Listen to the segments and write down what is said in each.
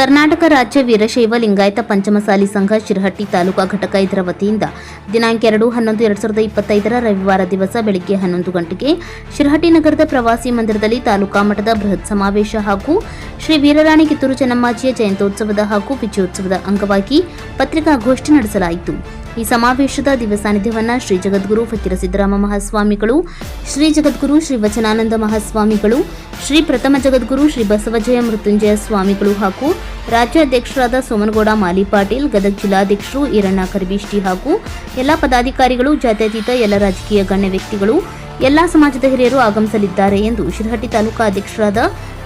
ಕರ್ನಾಟಕ ರಾಜ್ಯ ವೀರಶೈವ ಲಿಂಗಾಯತ ಪಂಚಮಸಾಲಿ ಸಂಘ ಶಿರಹಟ್ಟಿ ತಾಲೂಕಾ ಘಟಕ ಇದರ ವತಿಯಿಂದ ದಿನಾಂಕ 2/11/2025 ರವಿವಾರ ದಿವಸ ಬೆಳಗ್ಗೆ 11 ಗಂಟೆಗೆ ಶಿರಹಟ್ಟಿ ನಗರದ ಪ್ರವಾಸಿ ಮಂದಿರದಲ್ಲಿ ತಾಲೂಕಾ ಮಟ್ಟದ ಬೃಹತ್ ಸಮಾವೇಶ ಹಾಗೂ ಶ್ರೀ ವೀರರಾಣಿ ಕಿತ್ತೂರು ಚೆನ್ನಮ್ಮಾಜಿಯ ಜಯಂತ್ಯೋತ್ಸವದ ಹಾಗೂ ವಿಜಯೋತ್ಸವದ ಅಂಗವಾಗಿ ಪತ್ರಿಕಾಗೋಷ್ಠಿ ನಡೆಸಲಾಯಿತು। ಈ ಸಮಾವೇಶದ ದಿವ್ಯ ಸಾನ್ನಿಧ್ಯವನ್ನು ಶ್ರೀ ಜಗದ್ಗುರು ಫಕೀರ ಸಿದ್ದರಾಮ ಮಹಾಸ್ವಾಮಿಗಳು, ಶ್ರೀ ಜಗದ್ಗುರು ಶ್ರೀ ವಚನಾನಂದ ಮಹಾಸ್ವಾಮಿಗಳು, ಶ್ರೀ ಪ್ರಥಮ ಜಗದ್ಗುರು ಶ್ರೀ ಬಸವಜಯ ಮೃತ್ಯುಂಜಯ ಸ್ವಾಮಿಗಳು ಹಾಗೂ ರಾಜ್ಯಾಧ್ಯಕ್ಷರಾದ ಸೋಮನಗೌಡ ಮಾಲಿ ಪಾಟೀಲ್, ಗದಗ ಜಿಲ್ಲಾಧ್ಯಕ್ಷರು ಈರಣ್ಣ ಕರಿಬಿಷ್ಟಿ ಹಾಗೂ ಎಲ್ಲ ಪದಾಧಿಕಾರಿಗಳು, ಜಾತ್ಯತೀತ ಎಲ್ಲ ರಾಜಕೀಯ ಗಣ್ಯ ವ್ಯಕ್ತಿಗಳು, ಎಲ್ಲ ಸಮಾಜದ ಹಿರಿಯರು ಆಗಮಿಸಲಿದ್ದಾರೆ ಎಂದು ಶಿರಹಟ್ಟಿ ತಾಲೂಕಾ ಅಧ್ಯಕ್ಷರಾದ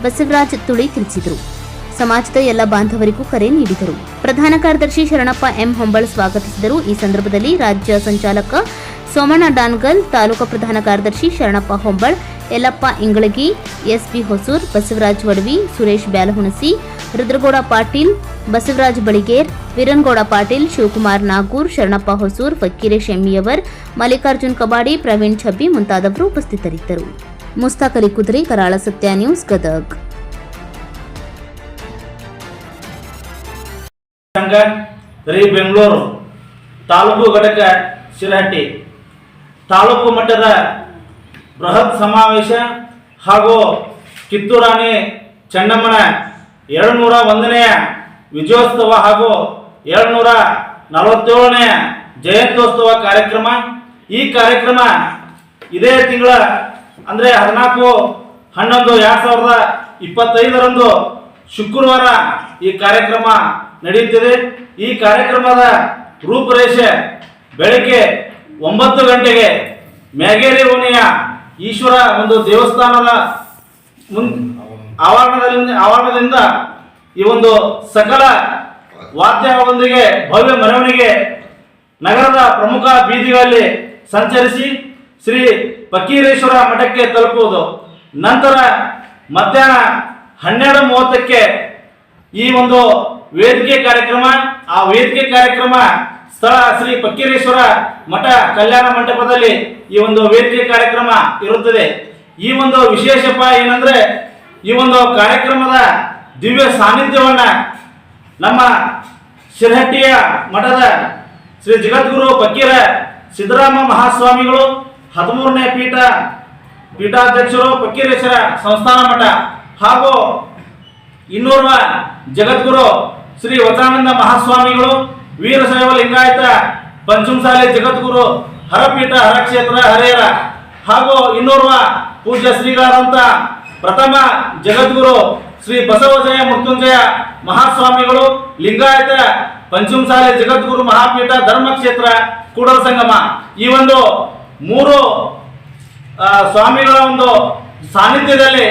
ಬಸವರಾಜ್ ತುಳಿ ತಿಳಿಸಿದರು। ಸಮಾಜದ ಎಲ್ಲ ಬಾಂಧವರಿಗೂ ಕರೆ ನೀಡಿದರು। ಪ್ರಧಾನ ಕಾರ್ಯದರ್ಶಿ ಶರಣಪ್ಪ ಎಂ ಹೊಂಬಾಳ್ ಸ್ವಾಗತಿಸಿದರು। ಈ ಸಂದರ್ಭದಲ್ಲಿ ರಾಜ್ಯ ಸಂಚಾಲಕ ಸೋಮಣ್ಣ ಡಾನ್ಗಲ್, ತಾಲೂಕಾ ಪ್ರಧಾನ ಕಾರ್ಯದರ್ಶಿ ಶರಣಪ್ಪ ಹೊಂಬಾಳ್, ಯಲ್ಲಪ್ಪ ಇಂಗಳಗಿ, ಎಸ್ಪಿ ಹೊಸೂರ್, ಬಸವರಾಜ್ ವಡವಿ, ಸುರೇಶ್ ಬ್ಯಾಲಹುಣಸಿ, ರುದ್ರಗೌಡ ಪಾಟೀಲ್, ಬಸವರಾಜ್ ಬಳಿಗೇರ್, ವೀರನಗೌಡ ಪಾಟೀಲ್, ಶಿವಕುಮಾರ್ ನಾಗೂರ್, ಶರಣಪ್ಪ ಹೊಸೂರ್, ಫಕೀರೇಶ್ ಎಮ್ಮಿಯವರ್, ಮಲ್ಲಿಕಾರ್ಜುನ್ ಕಬಾಡಿ, ಪ್ರವೀಣ್ ಛಬ್ಬಿ ಮುಂತಾದವರು ಉಪಸ್ಥಿತರಿದ್ದರು। ಮುಸ್ತಾಕ್ ಅಲಿ ಕುದುರೆ, ಕರಾಳ ಸತ್ಯ ನ್ಯೂಸ್, ಗದಗ್। ಸಂಘ ಶ್ರೀ ಬೆಂಗಳೂರು ತಾಲೂಕು ಘಟಕ ಶಿರಹಟ್ಟಿ ತಾಲೂಕು ಮಟ್ಟದ ಬೃಹತ್ ಸಮಾವೇಶ ಹಾಗೂ ಕಿತ್ತೂರಾಣಿ ಚೆನ್ನಮ್ಮನ 201ನೇ ವಿಜಯೋತ್ಸವ ಹಾಗೂ 247ನೇ ಜಯಂತ್ಯೋತ್ಸವ ಕಾರ್ಯಕ್ರಮ। ಈ ಕಾರ್ಯಕ್ರಮ ಇದೇ ತಿಂಗಳ ಅಂದರೆ 14/11/2025 ಶುಕ್ರವಾರ ಈ ಕಾರ್ಯಕ್ರಮ ನಡೆಯುತ್ತಿದೆ। ಈ ಕಾರ್ಯಕ್ರಮದ ರೂಪರೇಷೆ ಬೆಳಗ್ಗೆ 9 ಗಂಟೆಗೆ ಮ್ಯಾಗೇರಿ ಓಣಿಯ ಈಶ್ವರ ಒಂದು ದೇವಸ್ಥಾನದ ಆವರಣದಿಂದ ಈ ಒಂದು ಸಕಲ ವಾದ್ಯದೊಂದಿಗೆ ಭವ್ಯ ಮೆರವಣಿಗೆ ನಗರದ ಪ್ರಮುಖ ಬೀದಿಗಳಲ್ಲಿ ಸಂಚರಿಸಿ ಶ್ರೀ ಫಕೀರೇಶ್ವರ ಮಠಕ್ಕೆ ತಲುಪುವುದು। ನಂತರ ಮಧ್ಯಾಹ್ನ 12:30ಕ್ಕೆ ಈ ಒಂದು ವೇದಿಕೆ ಕಾರ್ಯಕ್ರಮ, ಆ ವೇದಿಕೆ ಕಾರ್ಯಕ್ರಮ ಸ್ಥಳ ಶ್ರೀ ಫಕೀರೇಶ್ವರ ಮಠ ಕಲ್ಯಾಣ ಮಂಟಪದಲ್ಲಿ ಈ ಒಂದು ವೇದಿಕೆ ಕಾರ್ಯಕ್ರಮ ಇರುತ್ತದೆ। ಈ ಒಂದು ವಿಶೇಷಪ್ಪ ಏನಂದ್ರೆ ಈ ಒಂದು ಕಾರ್ಯಕ್ರಮದ ದಿವ್ಯ ಸಾನ್ನಿಧ್ಯವನ್ನ ನಮ್ಮ ಶಿರಹಟ್ಟಿಯ ಮಠದ ಶ್ರೀ ಜಗದ್ಗುರು ಫಕೀರ ಸಿದ್ದರಾಮ ಮಹಾಸ್ವಾಮಿಗಳು 13ನೇ ಪೀಠಾಧ್ಯಕ್ಷರು, ಫಕೀರೇಶ್ವರ ಸಂಸ್ಥಾನ ಮಠ ಹಾಗೂ ಇನ್ನೋರ್ವ ಜಗದ್ಗುರು ಶ್ರೀ ವಚನಾನಂದ ಮಹಾಸ್ವಾಮಿಗಳು, ವೀರಶೈವ ಲಿಂಗಾಯತ ಪಂಚಮಸಾಲಿ ಜಗದ್ಗುರು ಹರಪೀಠ ಹರಕ್ಷೇತ್ರ ಹರೇರ ಹಾಗೂ ಇನ್ನೋರ್ವ ಪೂಜ್ಯ ಶ್ರೀಗಳಾದಂಥ ಪ್ರಥಮ ಜಗದ್ಗುರು ಶ್ರೀ ಬಸವಜಯ ಮೃತ್ಯುಂಜಯ ಮಹಾಸ್ವಾಮಿಗಳು, ಲಿಂಗಾಯತ ಪಂಚಮಸಾಲಿ ಜಗದ್ಗುರು ಮಹಾಪೀಠ ಧರ್ಮಕ್ಷೇತ್ರ ಕೂಡಲ ಸಂಗಮ, ಈ ಒಂದು 3 ಸ್ವಾಮಿಗಳ ಒಂದು ಸಾನ್ನಿಧ್ಯದಲ್ಲಿ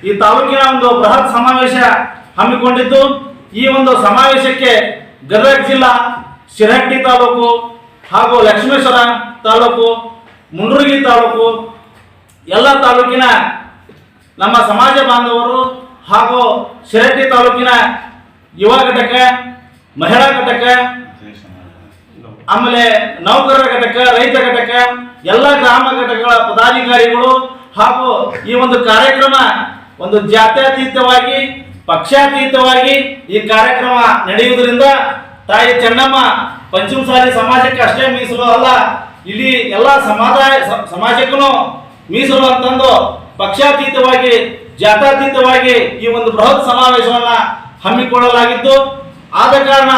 ಈ ತಾಲೂಕಿನ ಒಂದು ಬೃಹತ್ ಸಮಾವೇಶ ಹಮ್ಮಿಕೊಂಡಿದ್ದು, ಈ ಒಂದು ಸಮಾವೇಶಕ್ಕೆ ಗದಗ ಜಿಲ್ಲಾ, ಶಿರಹಟ್ಟಿ ತಾಲೂಕು ಹಾಗೂ ಲಕ್ಷ್ಮೇಶ್ವರ ತಾಲೂಕು, ಮುಂಡ್ರಗಿ ತಾಲೂಕು ಎಲ್ಲ ತಾಲೂಕಿನ ನಮ್ಮ ಸಮಾಜ ಬಾಂಧವರು ಹಾಗೂ ಶಿರಹಟ್ಟಿ ತಾಲೂಕಿನ ಯುವ ಘಟಕ, ಮಹಿಳಾ ಘಟಕ, ಆಮೇಲೆ ನೌಕರರ ಘಟಕ, ರೈತ ಘಟಕ, ಎಲ್ಲ ಗ್ರಾಮ ಘಟಕಗಳ ಪದಾಧಿಕಾರಿಗಳು ಹಾಗೂ ಈ ಒಂದು ಕಾರ್ಯಕ್ರಮ ಒಂದು ಜಾತ್ಯತೀತವಾಗಿ ಪಕ್ಷಾತೀತವಾಗಿ ಈ ಕಾರ್ಯಕ್ರಮ ನಡೆಯುವುದರಿಂದ ತಾಯಿ ಚೆನ್ನಮ್ಮ ಪಂಚಮಸಾಲಿ ಸಮಾಜಕ್ಕೆ ಅಷ್ಟೇ ಮೀಸಲು ಅಲ್ಲ, ಇಲ್ಲಿ ಎಲ್ಲ ಸಮಾಜಕ್ಕೂ ಮೀಸಲು ಅಂತಂದು ಪಕ್ಷಾತೀತವಾಗಿ ಜಾತ್ಯತೀತವಾಗಿ ಈ ಒಂದು ಬೃಹತ್ ಸಮಾವೇಶವನ್ನು ಹಮ್ಮಿಕೊಳ್ಳಲಾಗಿದ್ದು, ಆದ ಕಾರಣ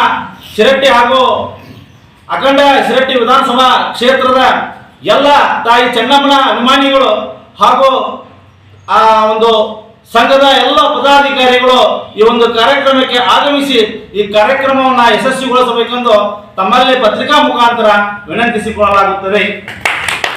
ಶಿರಹಟ್ಟಿ ಹಾಗೂ ಅಖಂಡ ಶಿರಹಟ್ಟಿ ವಿಧಾನಸಭಾ ಕ್ಷೇತ್ರದ ಎಲ್ಲ ತಾಯಿ ಚೆನ್ನಮ್ಮನ ಅಭಿಮಾನಿಗಳು ಹಾಗೂ ಆ ಒಂದು ಸಂಘದ ಎಲ್ಲ ಪದಾಧಿಕಾರಿಗಳು ಈ ಒಂದು ಕಾರ್ಯಕ್ರಮಕ್ಕೆ ಆಗಮಿಸಿ ಈ ಕಾರ್ಯಕ್ರಮವನ್ನು ಯಶಸ್ವಿಗೊಳಿಸಬೇಕೆಂದು ತಮ್ಮಲ್ಲಿ ಪತ್ರಿಕಾ ಮುಖಾಂತರ ವಿನಂತಿಸಿಕೊಳ್ಳಲಾಗುತ್ತದೆ।